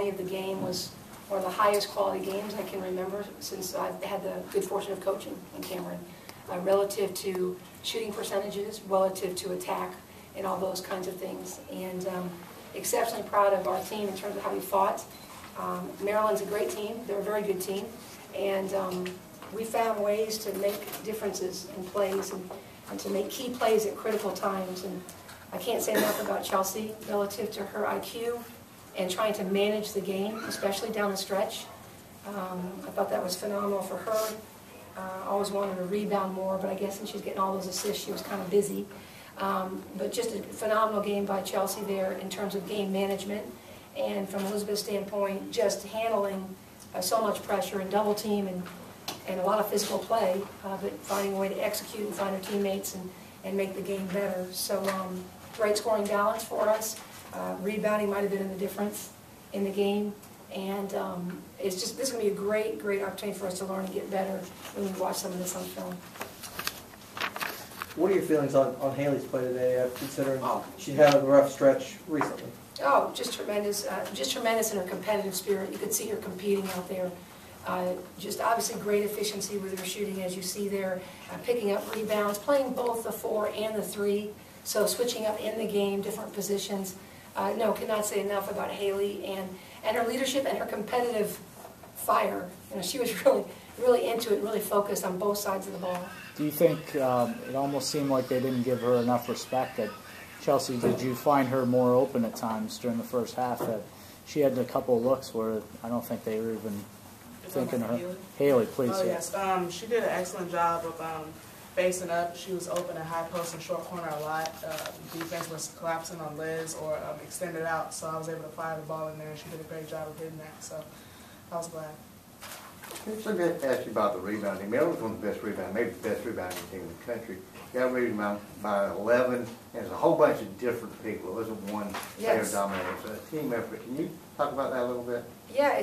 quality of the game was one of the highest quality games I can remember since I've had the good fortune of coaching in Cameron, relative to shooting percentages, relative to attack, and all those kinds of things. And exceptionally proud of our team in terms of how we fought. Maryland's a great team. They're a very good team. And we found ways to make differences in plays and to make key plays at critical times. And I can't say enough about Chelsea relative to her IQ and trying to manage the game, especially down the stretch. I thought that was phenomenal for her. Always wanted to rebound more, but I guess since she's getting all those assists, she was kind of busy. But just a phenomenal game by Chelsea there in terms of game management. And from Elizabeth's standpoint, just handling so much pressure and double team and a lot of physical play, but finding a way to execute and find her teammates and make the game better. So great scoring balance for us. Rebounding might have been the difference in the game. And it's just, this is going to be a great, great opportunity for us to learn and get better when we watch some of this on film. What are your feelings on Haley's play today, considering she had a rough stretch recently? Oh, just tremendous in her competitive spirit. You could see her competing out there. Just obviously great efficiency with her shooting, as you see there, picking up rebounds, playing both the 4 and the 3, so switching up in the game, different positions. No, cannot say enough about Haley and her leadership and her competitive fire. You know, she was really into it, really focused on both sides of the ball. Do you think it almost seemed like they didn't give her enough respect at Chelsea? Did you find her more open at times during the first half? That she had a couple of looks where I don't think they were even thinking of her. Haley, please. Oh, yes. She did an excellent job of facing up. She was open at high post and short corner a lot. Defense was collapsing on Liz or extended out, so I was able to fire the ball in there, and she did a great job of hitting that. So I was glad. Let me ask you about the rebounding. Maryland's one of the best rebounding, maybe the best rebounding team in the country. You got rebounded by 11, and there's a whole bunch of different people. It wasn't one player dominating. It's a team effort. Can you talk about that a little bit? Yeah,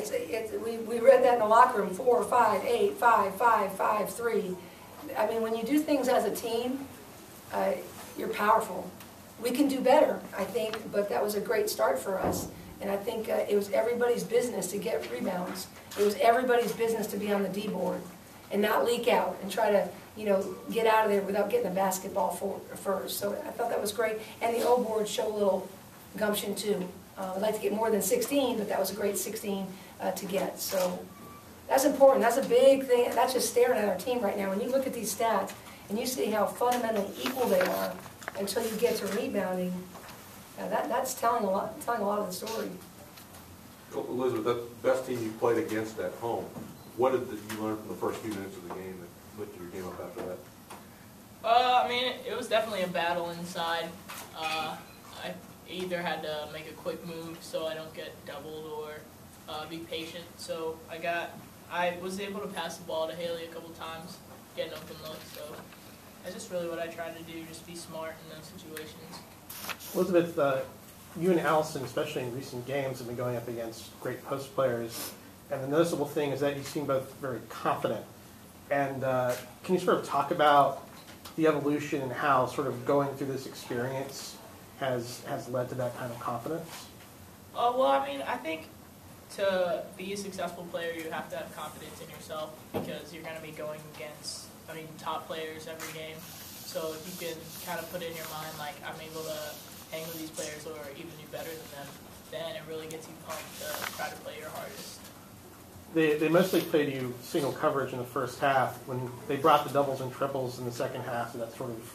we read that in the locker room, 4, 5, 8, 5, 5, 5, 3. I mean, when you do things as a team, you're powerful. We can do better, I think, but that was a great start for us. And I think it was everybody's business to get rebounds. It was everybody's business to be on the D board and not leak out and try to, you know, get out of there without getting the basketball first. So I thought that was great. And the O board showed a little gumption too. I'd like to get more than 16, but that was a great 16 to get. So that's important. That's a big thing. That's just staring at our team right now. When you look at these stats and you see how fundamentally equal they are until you get to rebounding, that's telling a lot of the story. Elizabeth, that's the best team you played against at home. What did you learn from the first few minutes of the game that lifted your game up after that? I mean, it was definitely a battle inside. I either had to make a quick move so I don't get doubled or be patient. So I was able to pass the ball to Haley a couple times, get an open look. So that's just really what I tried to do, just be smart in those situations. Elizabeth, you and Allison, especially in recent games, have been going up against great post players. And the noticeable thing is that you seem both very confident. And can you sort of talk about the evolution and how sort of going through this experience has led to that kind of confidence? Well, I mean, I think to be a successful player, you have to have confidence in yourself because you're going to be going against, top players every game. So if you can kind of put in your mind, like, I'm able to hang with these players or even do better than them, then it really gets you pumped to try to play your hardest. They mostly played you single coverage in the first half. When they brought the doubles and triples in the second half, so that sort of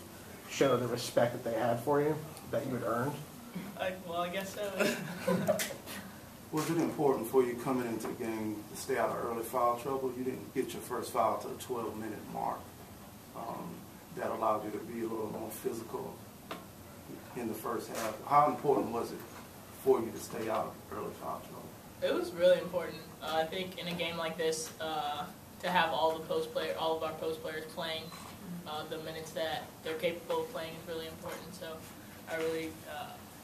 showed the respect that they had for you, that you had earned? Well, I guess so. Was it important for you coming into the game to stay out of early foul trouble? You didn't get your first foul to the 12-minute mark. That allowed you to be a little more physical in the first half. How important was it for you to stay out of early foul trouble? It was really important. I think in a game like this, to have all of our post players playing the minutes that they're capable of playing is really important. So I really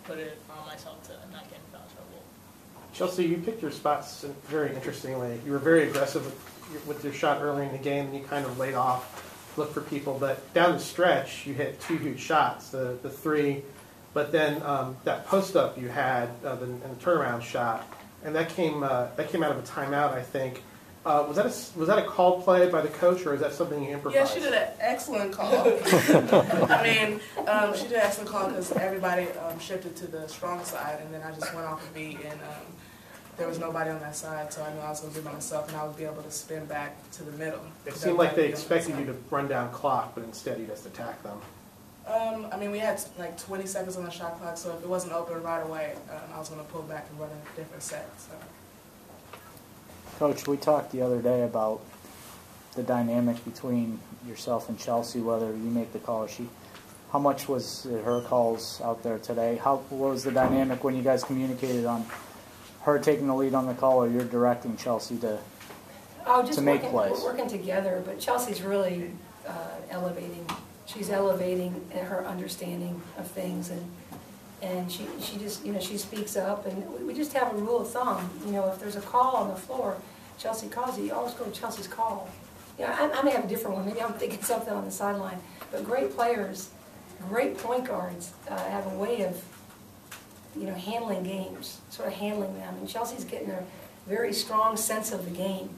put it on myself to not get in foul trouble. Chelsea, you picked your spots very interestingly. You were very aggressive with your shot early in the game, and you kind of laid off, looked for people. But down the stretch, you hit 2 huge shots, the 3, but then that post-up you had and the turnaround shot. and that came out of a timeout, I think. Was that a called play by the coach, or is that something you Yeah, improvised? she did an excellent call. I mean, she did an excellent call because everybody shifted to the strong side, and then I just went off the beat, and there was nobody on that side, so I knew I was going to be by myself, and I would be able to spin back to the middle. It seemed like they expected you to run down clock, but instead you just attacked them. I mean, we had like 20 seconds on the shot clock, so if it wasn't open right away, I was going to pull back and run a different set. So. Coach, we talked the other day about the dynamic between yourself and Chelsea, whether you make the call or she. How much was her calls out there today? What was the dynamic when you guys communicated on her taking the lead on the call, or you're directing Chelsea to make plays? We're working together, but Chelsea's really elevating. She's elevating her understanding of things, and she just, she speaks up, and we just have a rule of thumb. If there's a call on the floor, Chelsea calls it, you always go to Chelsea's call. I may have a different one. Maybe I'm thinking something on the sideline. But great players, great point guards have a way of, handling games, sort of handling them. And Chelsea's getting a very strong sense of the game.